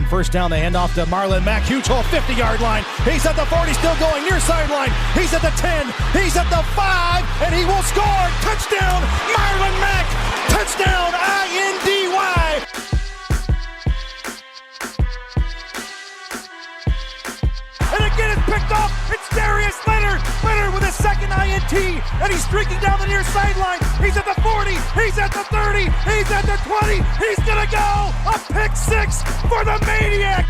on first down. They hand off to Marlin Mack. Huge hole, 50-yard line. He's at the 40, still going near sideline. He's at the 10. He's at the 5, and he will score. Touchdown, Marlin Mack. Touchdown, INDY. And again, it's picked off. It's Darius Leonard. Leonard with a second INT, and he's streaking down the near sideline. He's at the 40. He's at the 30. He's at the 20. He's going to go. A pick six for the Maniac.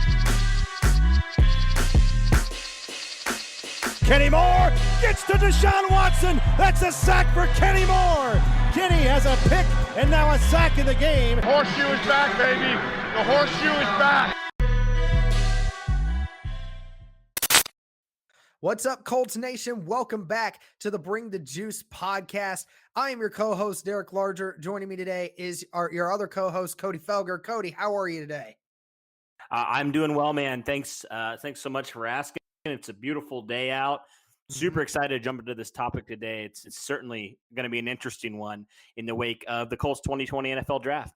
Kenny Moore gets to Deshaun Watson. That's a sack for Kenny Moore. Kenny has a pick and now a sack in the game. Horseshoe is back, baby. The horseshoe is back. What's up, Colts Nation? Welcome back to the Bring the Juice podcast. I am your co-host, Derek Larger. Joining me today is your other co-host, Cody Felger. Cody, how are you today? I'm doing well, man. Thanks so much for asking. It's a beautiful day out. Super excited to jump into this topic today. It's certainly going to be an interesting one in the wake of the Colts 2020 NFL Draft.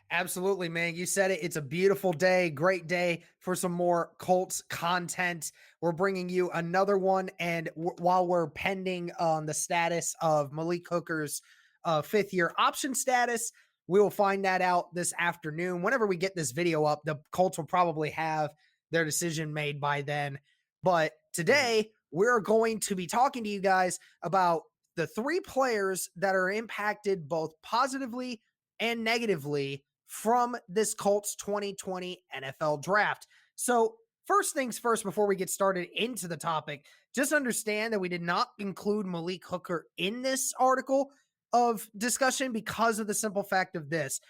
Absolutely, man. You said it. It's a beautiful day, great day for some more Colts content. We're bringing you another one, and while we're pending on the status of Malik Hooker's fifth-year option status, we will find that out this afternoon. Whenever we get this video up, the Colts will probably have their decision made by then. But today, we're going to be talking to you guys about the three players that are impacted both positively and negatively from this Colts 2020 NFL Draft. So first things first, before we get started into the topic, just understand that we did not include Malik Hooker in this article of discussion because of the simple fact of this.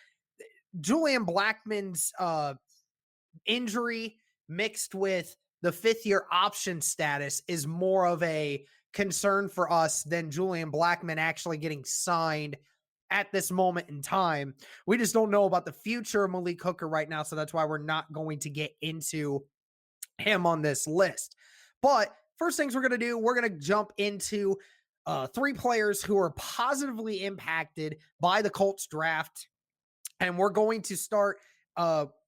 Julian Blackmon's injury mixed with the fifth-year option status is more of a concern for us than Julian Blackmon actually getting signed at this moment in time. We just don't know about the future of Malik Hooker right now, so that's why we're not going to get into him on this list. But first things we're going to do, we're going to jump into three players who are positively impacted by the Colts draft, and we're going to start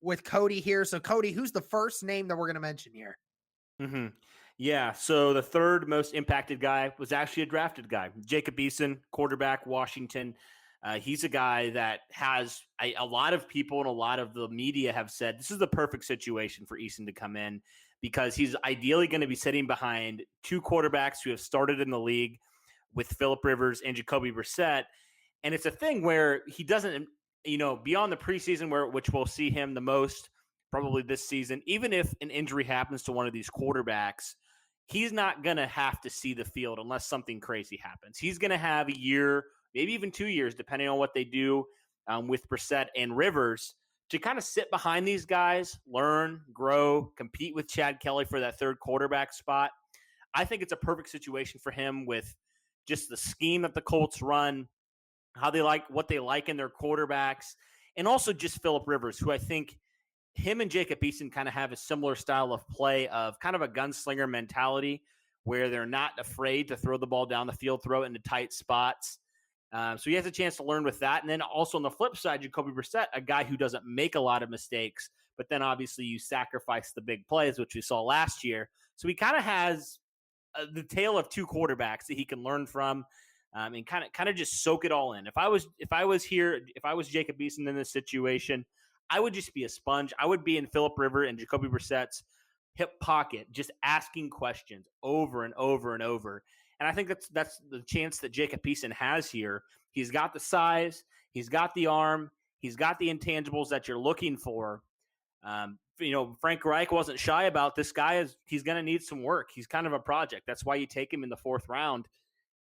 with Cody here. So Cody, who's the first name that we're going to mention here? Yeah, so the third most impacted guy was actually a drafted guy, Jacob Eason, quarterback, Washington. He's a guy that has a lot of people and a lot of the media have said this is the perfect situation for Eason to come in because he's ideally going to be sitting behind two quarterbacks who have started in the league with Phillip Rivers and Jacoby Brissett. And it's a thing where he doesn't, beyond the preseason which we'll see him the most probably this season, even if an injury happens to one of these quarterbacks, he's not going to have to see the field unless something crazy happens. He's going to have a year, maybe even 2 years, depending on what they do with Brissett and Rivers, to kind of sit behind these guys, learn, grow, compete with Chad Kelly for that third quarterback spot. I think it's a perfect situation for him with just the scheme that the Colts run, how they like, what they like in their quarterbacks, and also just Phillip Rivers, who I think him and Jacob Eason kind of have a similar style of play of kind of a gunslinger mentality where they're not afraid to throw the ball down the field, throw it into tight spots. So he has a chance to learn with that. And then also on the flip side, Jacoby Brissett, a guy who doesn't make a lot of mistakes, but then obviously you sacrifice the big plays, which we saw last year. So he kind of has the tale of two quarterbacks that he can learn from and kind of just soak it all in. If I was Jacob Eason in this situation, I would just be a sponge. I would be in Phillip Rivers and Jacoby Brissett's hip pocket, just asking questions over and over and over. And I think that's the chance that Jacob Eason has here. He's got the size, he's got the arm, he's got the intangibles that you're looking for. Frank Reich wasn't shy about this guy. He's going to need some work. He's kind of a project. That's why you take him in the fourth round.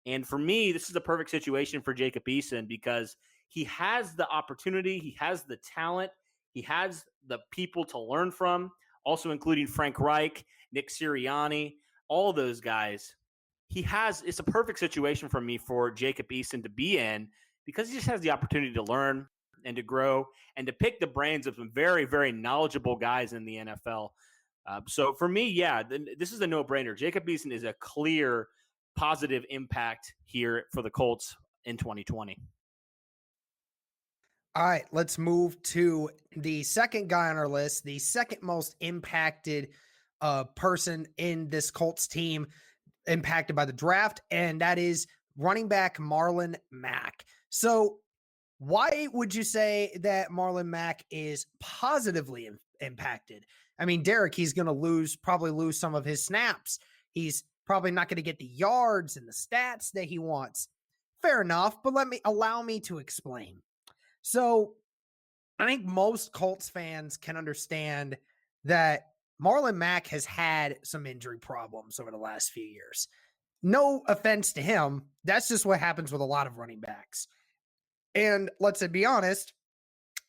And for me, this is the perfect situation for Jacob Eason because he has the opportunity, he has the talent, he has the people to learn from, also including Frank Reich, Nick Sirianni, all those guys. It's a perfect situation for me for Jacob Eason to be in because he just has the opportunity to learn and to grow and to pick the brains of some very, very knowledgeable guys in the NFL. So for me, this is a no-brainer. Jacob Eason is a clear positive impact here for the Colts in 2020. All right, let's move to the second guy on our list, the second most impacted person in this Colts team impacted by the draft, and that is running back Marlin Mack. So, why would you say that Marlon Mack is positively impacted? I mean, Derek, he's going to probably lose some of his snaps. He's probably not going to get the yards and the stats that he wants. Fair enough, but allow me to explain. So, I think most Colts fans can understand that Marlon Mack has had some injury problems over the last few years. No offense to him. That's just what happens with a lot of running backs. And let's be honest,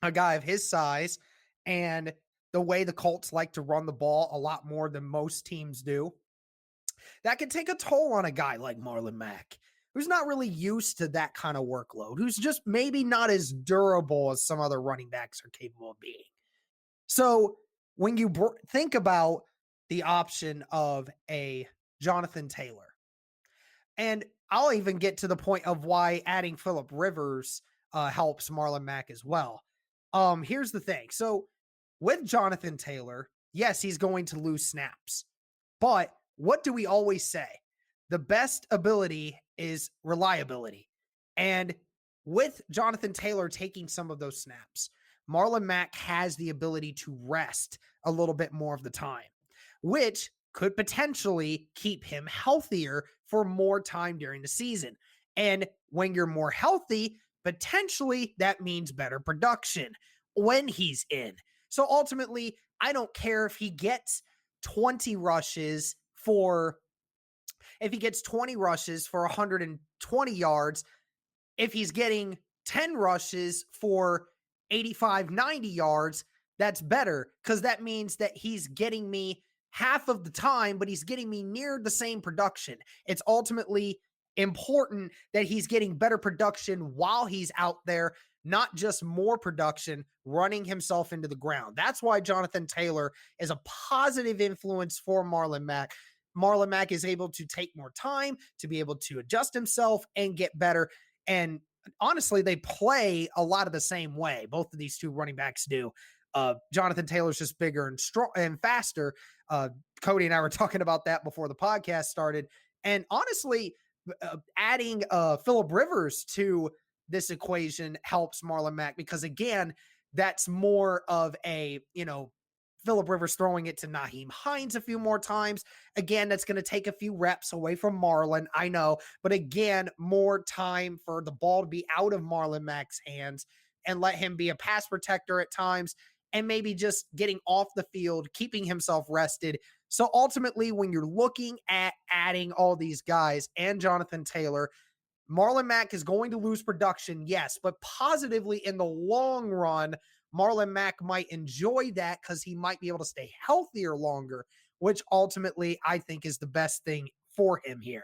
a guy of his size and the way the Colts like to run the ball a lot more than most teams do, that can take a toll on a guy like Marlon Mack, who's not really used to that kind of workload, who's just maybe not as durable as some other running backs are capable of being. So when you think about the option of a Jonathan Taylor, and I'll even get to the point of why adding Phillip Rivers helps Marlon Mack as well. Here's the thing. So with Jonathan Taylor, yes, he's going to lose snaps. But what do we always say? The best ability is reliability. And with Jonathan Taylor taking some of those snaps, Marlon Mack has the ability to rest a little bit more of the time, which could potentially keep him healthier for more time during the season. And when you're more healthy, potentially that means better production when he's in. So ultimately, I don't care if he gets 20 rushes for 120 yards, if he's getting 10 rushes for 85, 90 yards, that's better because that means that he's getting me half of the time, but he's getting me near the same production. It's ultimately important that he's getting better production while he's out there, not just more production running himself into the ground. That's why Jonathan Taylor is a positive influence for Marlon Mack. Marlon Mack is able to take more time to be able to adjust himself and get better. And honestly, they play a lot of the same way. Both of these two running backs do. Jonathan Taylor's just bigger and strong and faster. Cody and I were talking about that before the podcast started. And honestly, adding Phillip Rivers to this equation helps Marlon Mack because, again, that's more of a, Phillip Rivers throwing it to Nyheim Hines a few more times. Again, that's going to take a few reps away from Marlon, I know. But again, more time for the ball to be out of Marlon Mack's hands and let him be a pass protector at times and maybe just getting off the field, keeping himself rested. So ultimately, when you're looking at adding all these guys and Jonathan Taylor, Marlon Mack is going to lose production, yes, but positively in the long run, Marlon Mack might enjoy that because he might be able to stay healthier longer, which ultimately I think is the best thing for him here.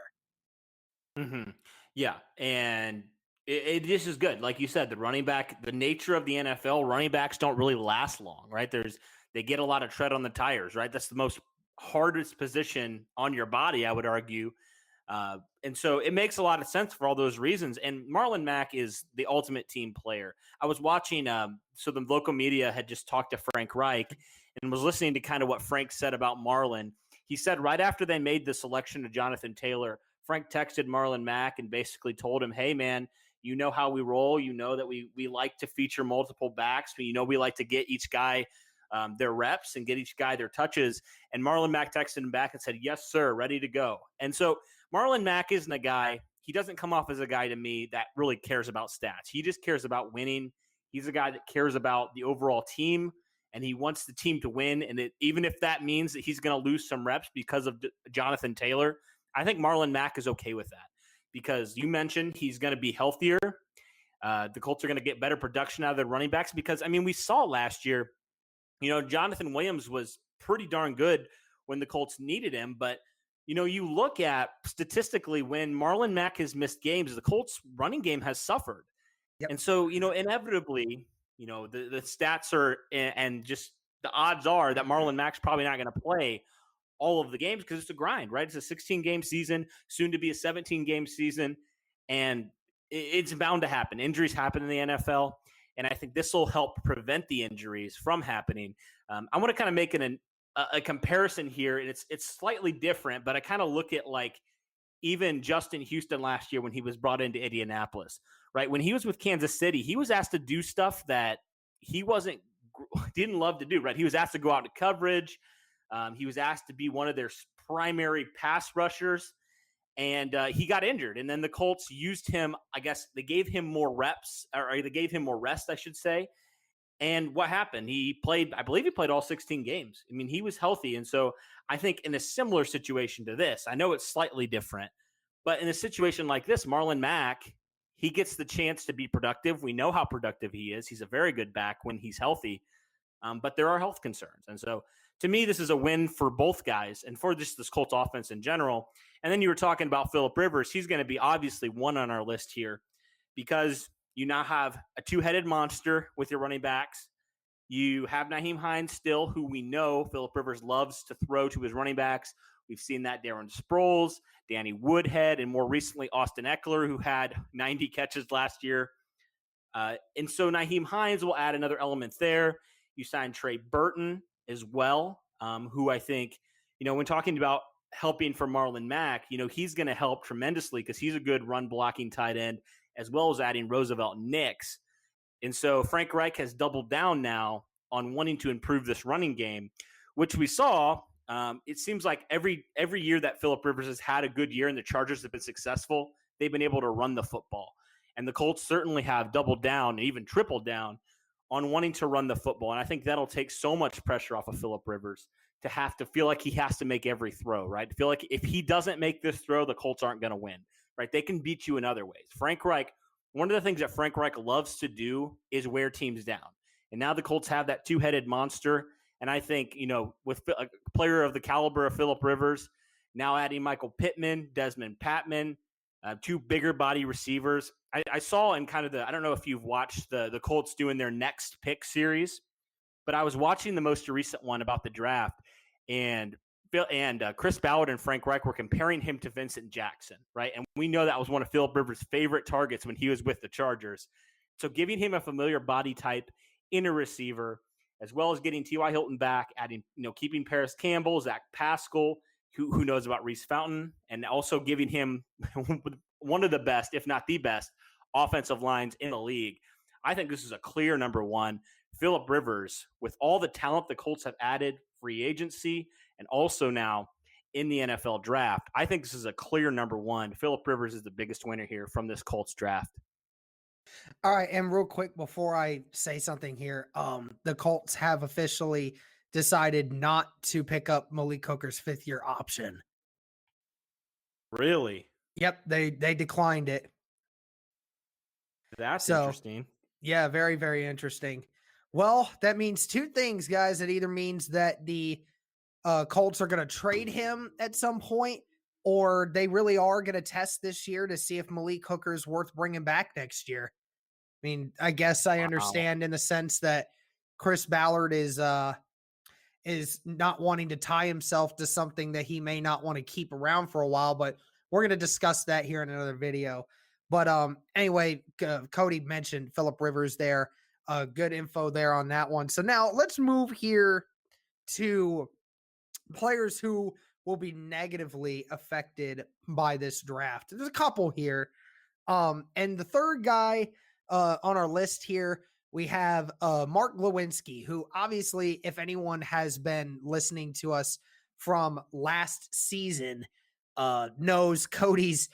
Mm-hmm. Yeah, and it just is good. Like you said, the nature of the NFL, running backs don't really last long, right? They get a lot of tread on the tires, right? That's the most hardest position on your body, I would argue. And so it makes a lot of sense for all those reasons. And Marlon Mack is the ultimate team player. I was watching, so the local media had just talked to Frank Reich and was listening to kind of what Frank said about Marlon. He said right after they made the selection of Jonathan Taylor, Frank texted Marlon Mack and basically told him, hey, man, you know how we roll. You know that we like to feature multiple backs. We like to get each guy their reps and get each guy their touches. And Marlon Mack texted him back and said, yes, sir, ready to go. And so Marlon Mack isn't a guy, he doesn't come off as a guy to me that really cares about stats. He just cares about winning. He's a guy that cares about the overall team, and he wants the team to win. And even if that means that he's going to lose some reps because of Jonathan Taylor, I think Marlon Mack is okay with that because you mentioned he's going to be healthier. The Colts are going to get better production out of their running backs because, we saw last year, Jonathan Williams was pretty darn good when the Colts needed him, but you look at statistically when Marlon Mack has missed games, the Colts running game has suffered. Yep. And so, inevitably, the stats are and just the odds are that Marlon Mack's probably not going to play all of the games because it's a grind, right? It's a 16-game season, soon to be a 17-game season, and it's bound to happen. Injuries happen in the NFL. And I think this will help prevent the injuries from happening. I want to kind of make a comparison here, and it's slightly different, but I kind of look at like even Justin Houston last year when he was brought into Indianapolis, right? When he was with Kansas City, he was asked to do stuff that he didn't love to do, right? He was asked to go out to coverage. He was asked to be one of their primary pass rushers, and he got injured. And then the Colts used him. I guess they gave him more reps, or they gave him more rest, I should say. And what happened? I believe he played all 16 games. I mean, he was healthy. And so I think in a similar situation to this, I know it's slightly different, but in a situation like this, Marlon Mack, he gets the chance to be productive. We know how productive he is. He's a very good back when he's healthy, but there are health concerns. And so to me, this is a win for both guys and for just this Colts offense in general. And then you were talking about Phillip Rivers. He's going to be obviously one on our list here because you now have a two-headed monster with your running backs. You have Nyheim Hines still, who we know Phillip Rivers loves to throw to his running backs. We've seen that Darren Sproles, Danny Woodhead, and more recently Austin Eckler, who had 90 catches last year. And so Nyheim Hines will add another element there. You signed Trey Burton as well, who I think, when talking about helping for Marlon Mack, he's going to help tremendously because he's a good run blocking tight end, as well as adding Roosevelt Nix. And so Frank Reich has doubled down now on wanting to improve this running game, which we saw. It seems like every year that Phillip Rivers has had a good year and the Chargers have been successful, they've been able to run the football. And the Colts certainly have doubled down and even tripled down on wanting to run the football. And I think that'll take so much pressure off of Phillip Rivers to have to feel like he has to make every throw, right? To feel like if he doesn't make this throw, the Colts aren't going to win, right? They can beat you in other ways. Frank Reich, one of the things that Frank Reich loves to do is wear teams down. And now the Colts have that two-headed monster. And I think, with a player of the caliber of Phillip Rivers, now adding Michael Pittman, Desmond Patman, two bigger body receivers. I saw in kind of I don't know if you've watched the Colts doing their next pick series, but I was watching the most recent one about the draft, and Chris Ballard and Frank Reich were comparing him to Vincent Jackson, right? And we know that was one of Phillip Rivers' favorite targets when he was with the Chargers. So giving him a familiar body type in a receiver, as well as getting T.Y. Hilton back, adding, keeping Paris Campbell, Zach Pascal, who knows about Reese Fountain, and also giving him one of the best, if not the best, offensive lines in the league. I think this is a clear number one. Phillip Rivers, with all the talent the Colts have added, free agency, and also now in the NFL draft, I think this is a clear number one. Phillip Rivers is the biggest winner here from this Colts draft. All right, and real quick before I say something here, the Colts have officially decided not to pick up Malik Hooker's fifth-year option. Really? Yep, they declined it. That's interesting. Yeah, very, very interesting. Well, that means two things, guys. It either means that the Colts are going to trade him at some point, or they really are going to test this year to see if Malik Hooker is worth bringing back next year. I mean, I guess I understand in the sense that Chris Ballard is not wanting to tie himself to something that he may not want to keep around for a while, but we're going to discuss that here in another video. But anyway, Cody mentioned Phillip Rivers there. Good info there on that one. So now let's move here to players who will be negatively affected by this draft. There's a couple here. And the third guy on our list here, we have Mark Lewinsky, who obviously, if anyone has been listening to us from last season, knows Cody's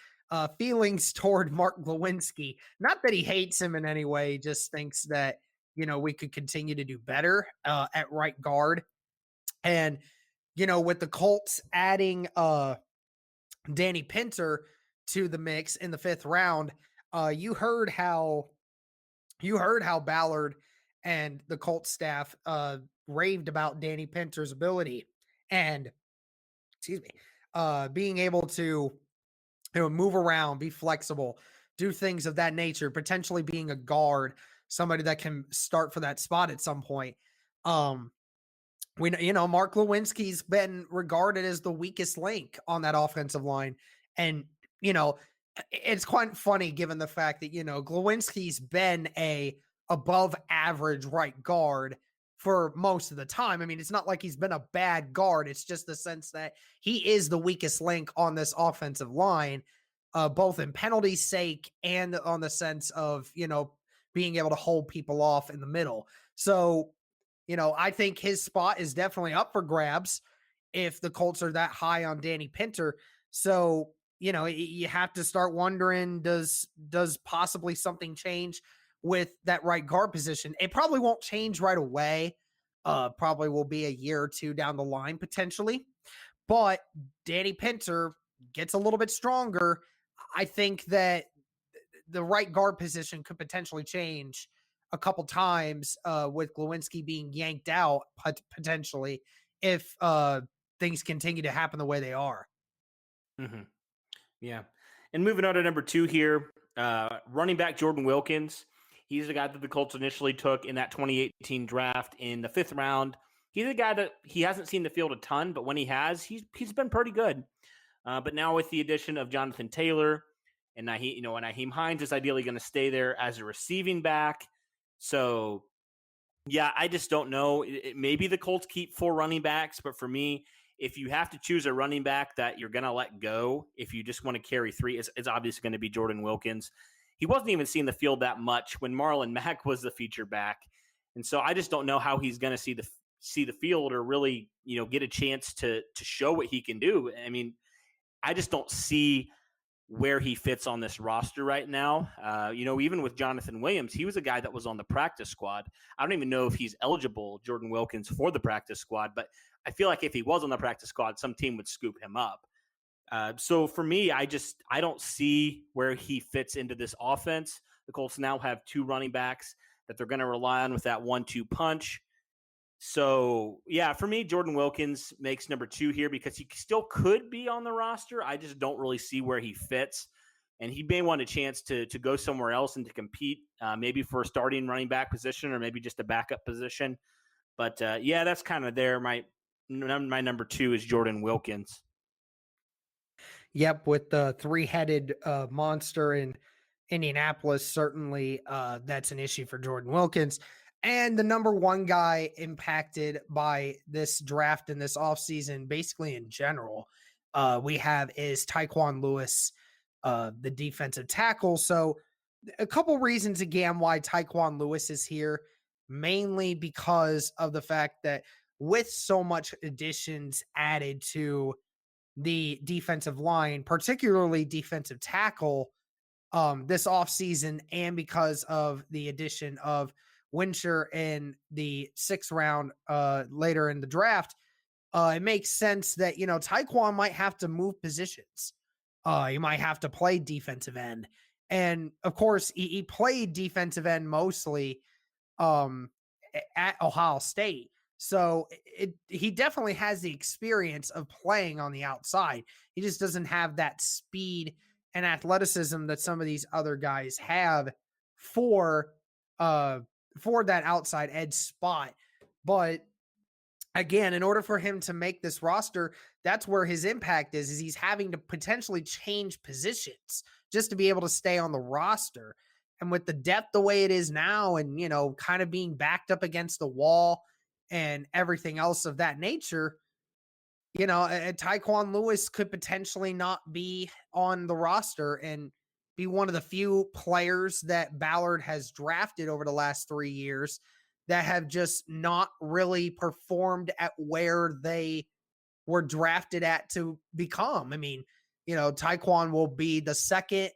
feelings toward Mark Lewinsky. Not that he hates him in any way, he just thinks that, we could continue to do better at right guard. And, with the Colts adding Danny Pinter to the mix in the fifth round, you heard how Ballard and the Colts staff raved about Danny Pinter's ability and, being able to move around, be flexible, do things of that nature, potentially being a guard, somebody that can start for that spot at some point. Mark Lewinsky's been regarded as the weakest link on that offensive line. And, it's quite funny given the fact that, Lewinsky's been a above average right guard for most of the time. I mean, it's not like he's been a bad guard. It's just the sense that he is the weakest link on this offensive line, both in penalty sake and on the sense of, being able to hold people off in the middle. So, I think his spot is definitely up for grabs if the Colts are that high on Danny Pinter. So, you have to start wondering, does possibly something change with that right guard position? It probably won't change right away. Probably will be a year or two down the line potentially. But Danny Pinter gets a little bit stronger. I think that the right guard position could potentially change a couple times with Glowinski being yanked out potentially if things continue to happen the way they are. Mm-hmm. Yeah. And moving on to number 2 here, running back Jordan Wilkins. He's the guy that the Colts initially took in that 2018 draft in the 5th round. He's a guy that he hasn't seen the field a ton, but when he has, he's been pretty good. But now with the addition of Jonathan Taylor and Nyheim Hines is ideally going to stay there as a receiving back. So, yeah, I just don't know. Maybe the Colts keep 4 running backs, but for me, if you have to choose a running back that you're going to let go, if you just want to carry 3, it's obviously going to be Jordan Wilkins. He wasn't even seeing the field that much when Marlin Mack was the feature back. And so I just don't know how he's going to see the field or really, get a chance to show what he can do. I mean, I just don't see where he fits on this roster right now. Even with Jonathan Williams, he was a guy that was on the practice squad. I don't even know if he's eligible, Jordan Wilkins, for the practice squad, but I feel like if he was on the practice squad, some team would scoop him up. So for me, I don't see where he fits into this offense. The Colts now have 2 running backs that they're going to rely on with that 1-2 punch. So, yeah, for me, Jordan Wilkins makes number 2 here because he still could be on the roster. I just don't really see where he fits. And he may want a chance to go somewhere else and to compete, maybe for a starting running back position or maybe just a backup position. But, yeah, that's kind of there. My number 2 is Jordan Wilkins. Yep, with the 3-headed monster in Indianapolis, certainly that's an issue for Jordan Wilkins. And the number 1 guy impacted by this draft and this offseason, basically in general, we have is Taekwon Lewis, the defensive tackle. So a couple reasons again why Taekwon Lewis is here, mainly because of the fact that with so much additions added to the defensive line, particularly defensive tackle, this offseason, and because of the addition of Winter in the 6th round later in the draft, it makes sense that, Taekwon might have to move positions. He might have to play defensive end. And of course, he played defensive end mostly at Ohio State. So he definitely has the experience of playing on the outside. He just doesn't have that speed and athleticism that some of these other guys have for that outside edge spot. But again, in order for him to make this roster, that's where his impact is he's having to potentially change positions just to be able to stay on the roster. And with the depth the way it is now and, kind of being backed up against the wall and everything else of that nature, Taekwon Lewis could potentially not be on the roster and be one of the few players that Ballard has drafted over the last 3 years that have just not really performed at where they were drafted at to become. I mean, Taekwon will be the second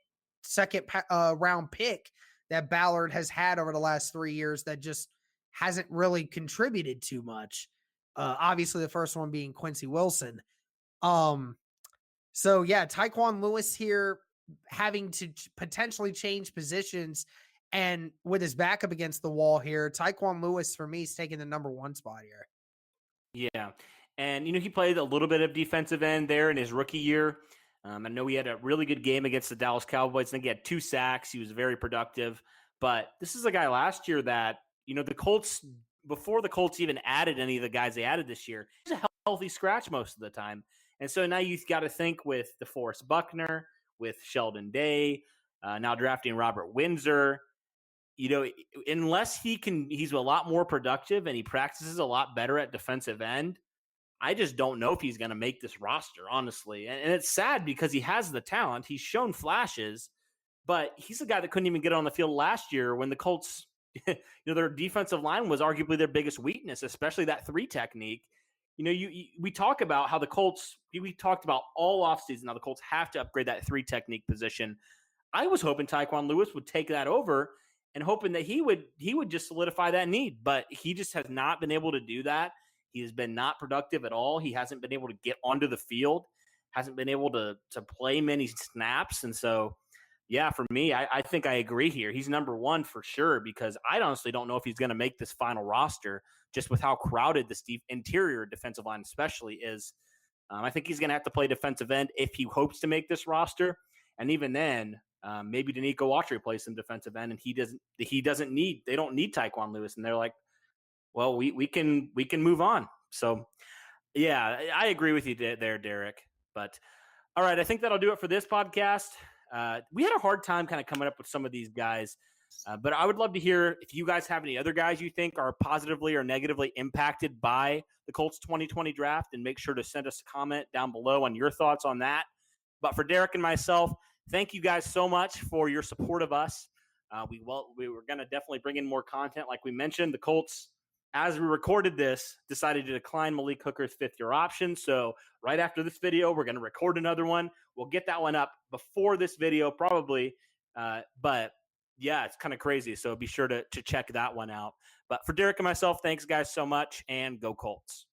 round pick that Ballard has had over the last 3 years that just hasn't really contributed too much. Obviously the first one being Quincy Wilson. So yeah, Taekwon Lewis here having to potentially change positions, and with his back up against the wall here, Taekwon Lewis for me is taking the number 1 spot here. Yeah. And, he played a little bit of defensive end there in his rookie year. I know he had a really good game against the Dallas Cowboys. I think he had 2 sacks. He was very productive. But this is a guy last year that, the Colts, before the Colts even added any of the guys they added this year, he's a healthy scratch most of the time. And so now you've got to think with DeForest Buckner, with Sheldon Day, now drafting Robert Windsor. unless he's a lot more productive and he practices a lot better at defensive end, I just don't know if he's going to make this roster, honestly. And it's sad because he has the talent. He's shown flashes, but he's a guy that couldn't even get on the field last year when the Colts, their defensive line was arguably their biggest weakness, especially that 3 technique. We talk about how the Colts, we talked about all offseason how the Colts have to upgrade that 3 technique position. I was hoping Taekwon Lewis would take that over and hoping that he would just solidify that need, but he just has not been able to do that. He has been not productive at all. He hasn't been able to get onto the field, hasn't been able to play many snaps. And so, yeah, for me, I think I agree here. He's number 1 for sure because I honestly don't know if he's going to make this final roster just with how crowded this interior defensive line especially is. I think he's going to have to play defensive end if he hopes to make this roster. And even then, maybe Danico Autry plays some defensive end and they don't need Taekwon Lewis. And they're like, well, we can move on. So, yeah, I agree with you there, Derek. But, all right, I think that'll do it for this podcast. We had a hard time kind of coming up with some of these guys, but I would love to hear if you guys have any other guys you think are positively or negatively impacted by the Colts 2020 draft, and make sure to send us a comment down below on your thoughts on that. But for Derek and myself, thank you guys so much for your support of us. We were going to definitely bring in more content. Like we mentioned, the Colts, as we recorded this, decided to decline Malik Hooker's 5th-year option. So right after this video, we're going to record another one. We'll get that one up before this video probably. But, yeah, it's kind of crazy. So be sure to check that one out. But for Derek and myself, thanks, guys, so much, and go Colts.